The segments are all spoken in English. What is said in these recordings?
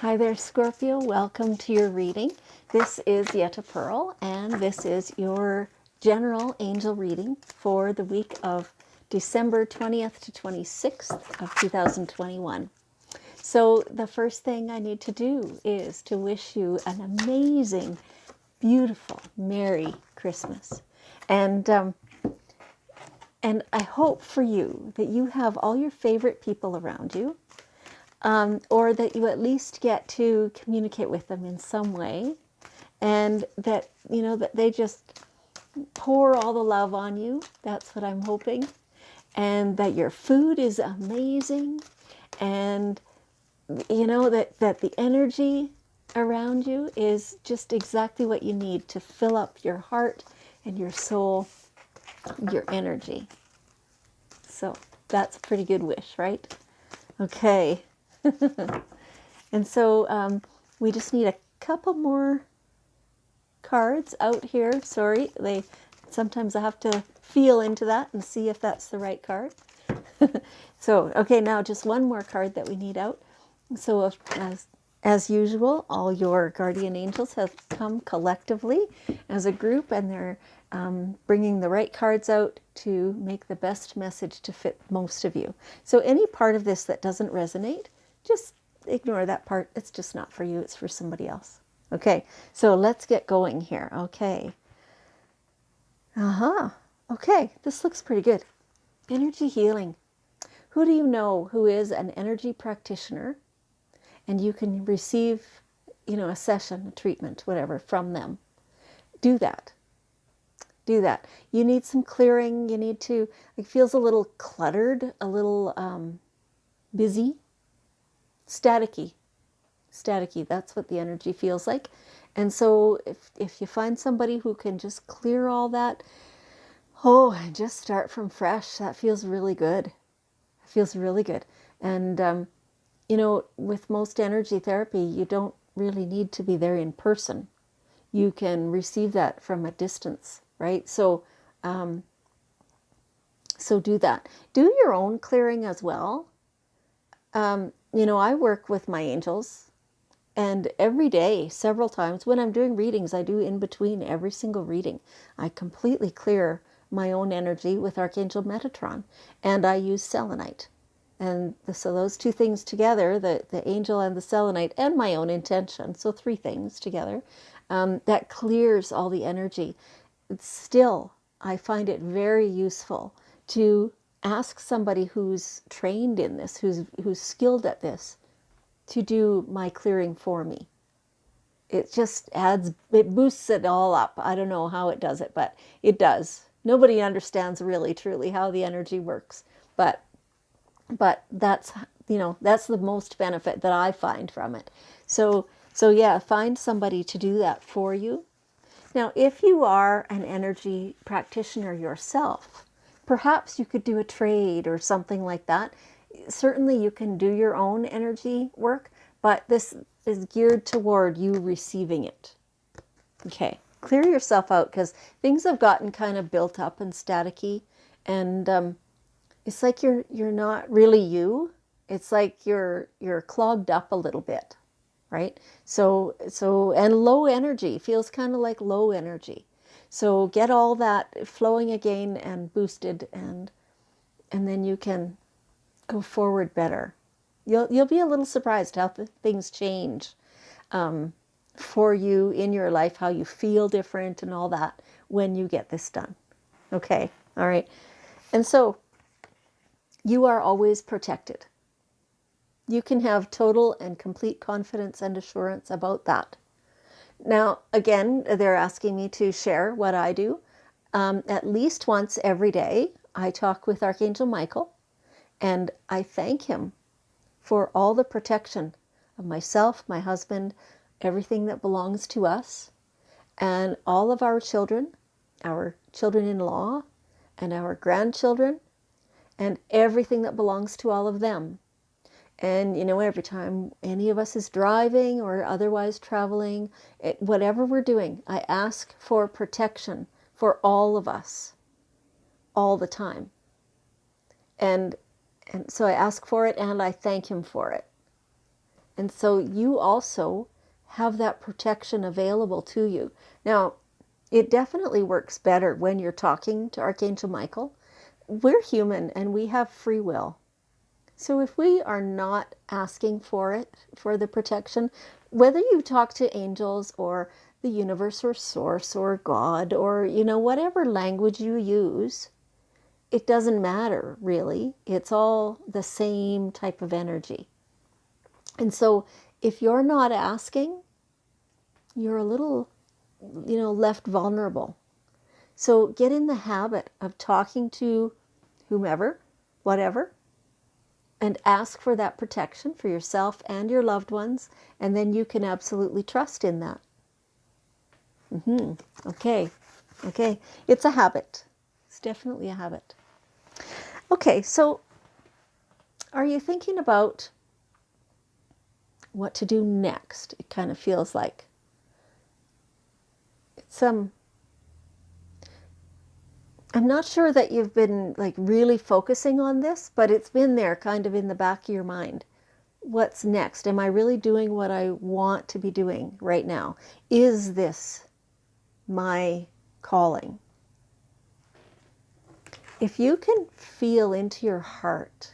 Hi there, Scorpio. Welcome to your reading. This is Yetta Pearl, and this is your general angel reading for the week of December 20th to 26th of 2021. So the first thing I need to do is to wish you an amazing, beautiful, Merry Christmas. And I hope for you that you have all your favorite people around you, or that you at least get to communicate with them in some way, and that that they just pour all the love on you. That's what I'm hoping. And that your food is amazing, and that the energy around you is just exactly what you need to fill up your heart and your soul, your energy. So that's a pretty good wish, right? Okay. And so we just need a couple more cards out here. Sorry, sometimes I have to feel into that and see if that's the right card. So, okay, now just one more card that we need out. So as usual, all your guardian angels have come collectively as a group, and they're bringing the right cards out to make the best message to fit most of you. So any part of this that doesn't resonate, just ignore that part. It's just not for you. It's for somebody else. Okay, so let's get going here. Okay. Okay, this looks pretty good. Energy healing. Who do you know who is an energy practitioner, and you can receive, a session, a treatment, whatever, from them? Do that. Do that. You need some clearing. You need to, it feels a little cluttered, a little busy, staticky. That's what the energy feels like. And so if you find somebody who can just clear all that, and just start from fresh, that feels really good. It feels really good. And with most energy therapy, you don't really need to be there in person. You can receive that from a distance, right? So do that. Do your own clearing as well. I work with my angels, and every day, several times, when I'm doing readings, I do in between every single reading, I completely clear my own energy with Archangel Metatron, and I use selenite. And so those two things together, the angel and the selenite, and my own intention, so three things together, that clears all the energy. Still, I find it very useful to ask somebody who's trained in this, who's skilled at this, to do my clearing for me. It just it boosts it all up. I don't know how it does it, but it does. Nobody understands really, truly how the energy works. But that's, that's the most benefit that I find from it. So yeah, find somebody to do that for you. Now, if you are an energy practitioner yourself, perhaps you could do a trade or something like that. Certainly you can do your own energy work, but this is geared toward you receiving it. Okay, clear yourself out, because things have gotten kind of built up and staticky, and it's like you're not really you. It's like you're clogged up a little bit, right? So and low energy, feels kind of like low energy. So get all that flowing again and boosted, and then you can go forward better. You'll be a little surprised how things change for you in your life, how you feel different and all that when you get this done. Okay, all right. And so you are always protected. You can have total and complete confidence and assurance about that. Now, again, they're asking me to share what I do. At least once every day, I talk with Archangel Michael, and I thank him for all the protection of myself, my husband, everything that belongs to us, and all of our children-in-law, and our grandchildren, and everything that belongs to all of them. And, every time any of us is driving or otherwise traveling, whatever we're doing, I ask for protection for all of us, all the time. And so I ask for it, and I thank him for it. And so you also have that protection available to you. Now, it definitely works better when you're talking to Archangel Michael. We're human and we have free will. So if we are not asking for it, for the protection, whether you talk to angels or the universe or source or God or, whatever language you use, it doesn't matter really. It's all the same type of energy. And so if you're not asking, you're a little, left vulnerable. So get in the habit of talking to whomever, whatever, and ask for that protection for yourself and your loved ones, and then you can absolutely trust in that. Okay. It's a habit. It's definitely a habit. Okay, so are you thinking about what to do next? It kind of feels like it's I'm not sure that you've been like really focusing on this, but it's been there kind of in the back of your mind. What's next? Am I really doing what I want to be doing right now? Is this my calling? If you can feel into your heart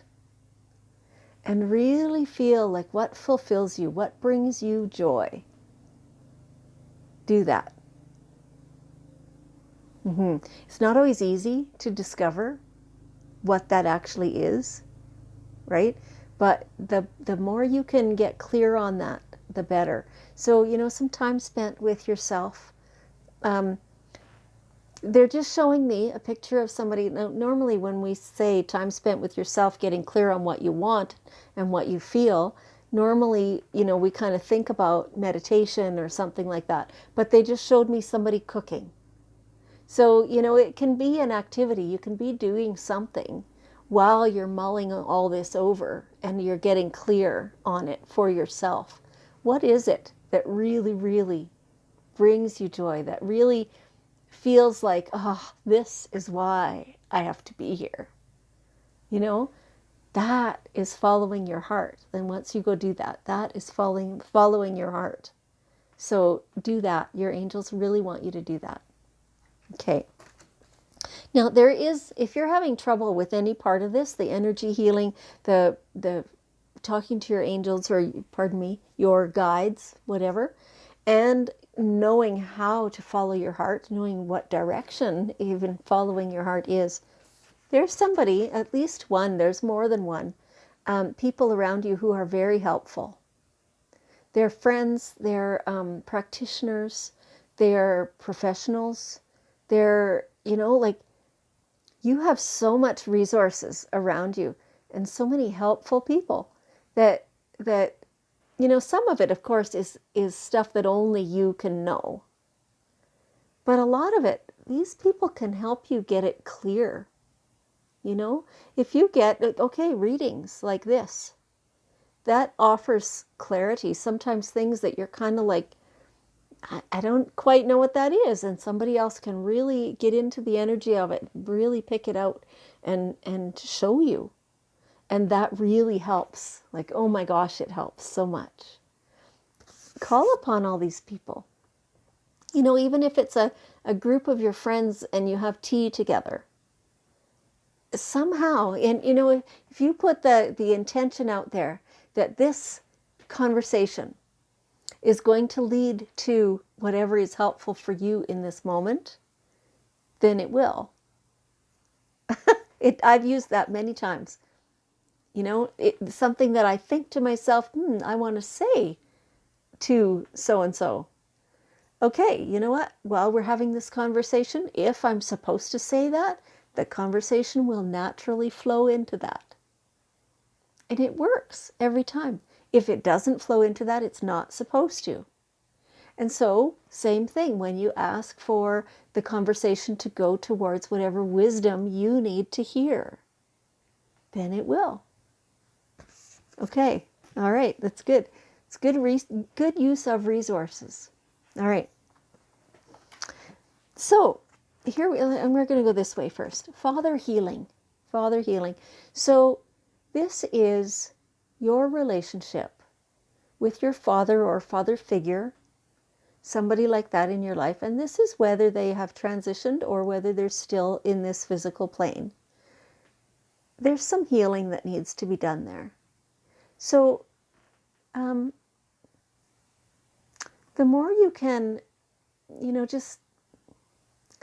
and really feel like what fulfills you, what brings you joy, do that. It's not always easy to discover what that actually is, right? But the more you can get clear on that, the better. So, some time spent with yourself. They're just showing me a picture of somebody. Now, normally when we say time spent with yourself, getting clear on what you want and what you feel, normally, we kind of think about meditation or something like that. But they just showed me somebody cooking. So, it can be an activity. You can be doing something while you're mulling all this over and you're getting clear on it for yourself. What is it that really, really brings you joy, that really feels like, this is why I have to be here? That is following your heart. And once you go do that, that is following your heart. So do that. Your angels really want you to do that. Okay. Now if you're having trouble with any part of this, the energy healing, the talking to your angels, or pardon me, your guides, whatever, and knowing how to follow your heart, knowing what direction even following your heart is, there's somebody, at least one, there's more than one, people around you who are very helpful. They're friends, they're practitioners, they're professionals, they're, like, you have so much resources around you and so many helpful people that some of it, of course, is stuff that only you can know. But a lot of it, these people can help you get it clear. If you get, readings like this, that offers clarity. Sometimes things that you're kind of like, I don't quite know what that is, and somebody else can really get into the energy of it, really pick it out and show you. And that really helps. Like, oh my gosh, it helps so much. Call upon all these people. Even if it's a group of your friends and you have tea together. Somehow, and if you put the intention out there that this conversation is going to lead to whatever is helpful for you in this moment, then it will. I've used that many times. It's something that I think to myself, I want to say to so-and-so. Okay, you know what? While we're having this conversation, if I'm supposed to say that, the conversation will naturally flow into that. And it works every time. If it doesn't flow into that, it's not supposed to. And so, same thing, when you ask for the conversation to go towards whatever wisdom you need to hear, then it will. Okay, all right, that's good. It's good use of resources. All right. So, and we're going to go this way first. Father healing. So, this is your relationship with your father or father figure, somebody like that in your life. And this is whether they have transitioned or whether they're still in this physical plane. There's some healing that needs to be done there. So the more you can, just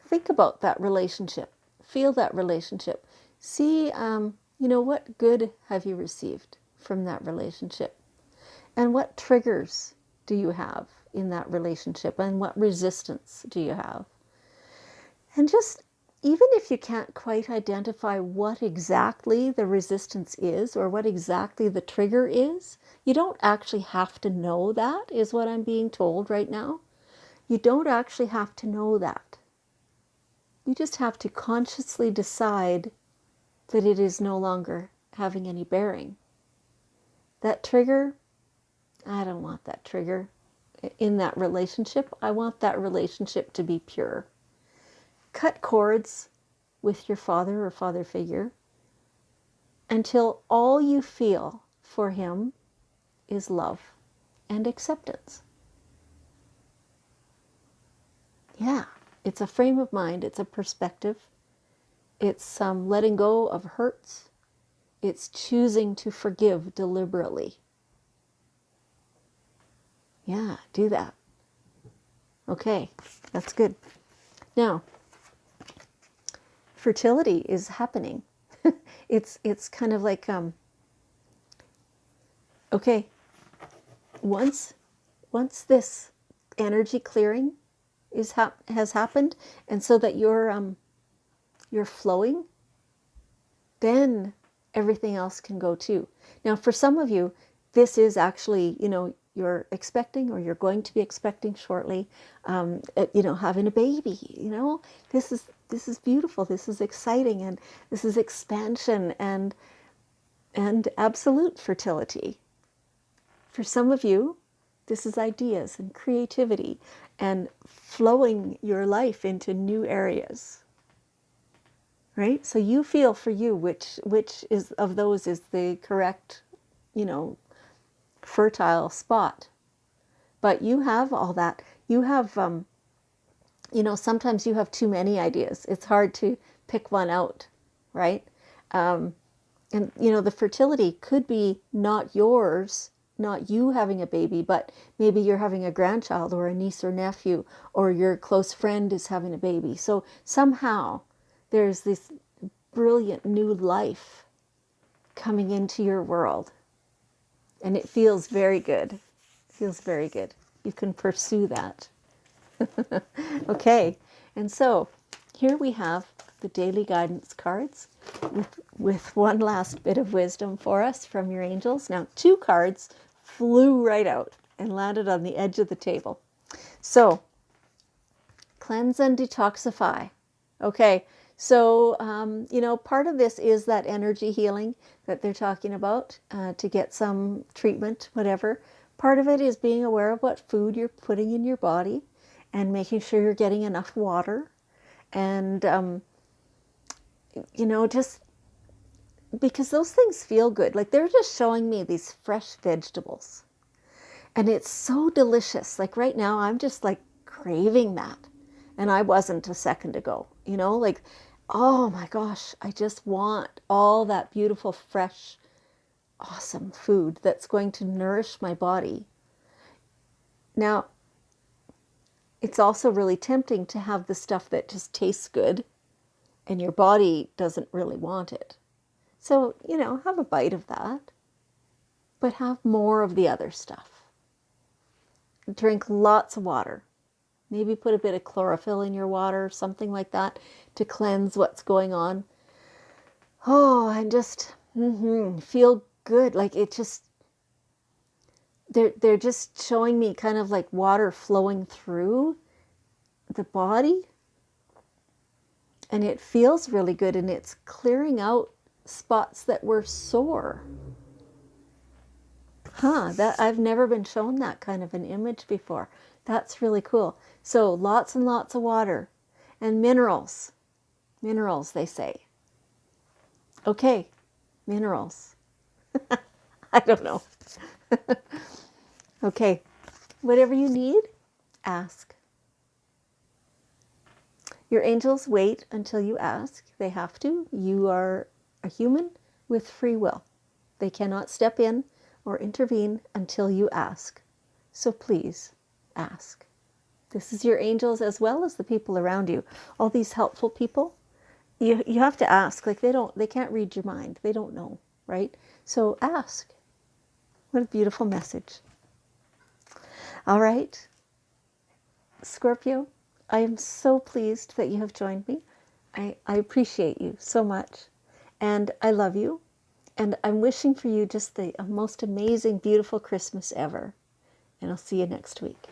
think about that relationship, feel that relationship, see, what good have you received from that relationship? And what triggers do you have in that relationship? And what resistance do you have? And just, even if you can't quite identify what exactly the resistance is or what exactly the trigger is, you don't actually have to know that, is what I'm being told right now. You don't actually have to know that. You just have to consciously decide that it is no longer having any bearing. That trigger, I don't want that trigger in that relationship. I want that relationship to be pure. Cut cords with your father or father figure until all you feel for him is love and acceptance. Yeah, it's a frame of mind, it's a perspective. It's letting go of hurts. It's choosing to forgive deliberately. Yeah, do that. Okay, that's good. Now, fertility is happening. It's kind of like, okay, once this energy clearing has happened, and so that you're flowing, then everything else can go too. Now, for some of you, this is actually, you're expecting, or you're going to be expecting shortly, having a baby. This is beautiful. This is exciting, and this is expansion and absolute fertility. For some of you, this is ideas and creativity and flowing your life into new areas. Right? So you feel for you which is of those is the correct, fertile spot. But you have all that. You have, sometimes you have too many ideas. It's hard to pick one out, right? And, the fertility could be not yours, not you having a baby, but maybe you're having a grandchild or a niece or nephew, or your close friend is having a baby. So somehow there's this brilliant new life coming into your world. And it feels very good. It feels very good. You can pursue that. Okay. And so here we have the daily guidance cards with one last bit of wisdom for us from your angels. Now, 2 cards flew right out and landed on the edge of the table. So, cleanse and detoxify. Okay. So, part of this is that energy healing that they're talking about, to get some treatment, whatever. Part of it is being aware of what food you're putting in your body and making sure you're getting enough water. And, just because those things feel good. Like, they're just showing me these fresh vegetables. And it's so delicious. Like right now, I'm just like craving that. And I wasn't a second ago, like, oh my gosh, I just want all that beautiful, fresh, awesome food that's going to nourish my body. Now, it's also really tempting to have the stuff that just tastes good and your body doesn't really want it. So, have a bite of that, but have more of the other stuff. Drink lots of water. Maybe put a bit of chlorophyll in your water, something like that, to cleanse what's going on. Oh, and just feel good. Like it just, they're just showing me kind of like water flowing through the body. And it feels really good, and it's clearing out spots that were sore. That I've never been shown that kind of an image before. That's really cool. So lots and lots of water and minerals. Minerals, they say. Okay, minerals. I don't know. Okay, whatever you need, ask. Your angels wait until you ask. They have to. You are a human with free will. They cannot step in or intervene until you ask. So please ask. This is your angels as well as the people around you. All these helpful people, you have to ask. Like they can't read your mind. They don't know, right? So ask. What a beautiful message. All right, Scorpio, I am so pleased that you have joined me. I appreciate you so much. And I love you. And I'm wishing for you just the most amazing, beautiful Christmas ever. And I'll see you next week.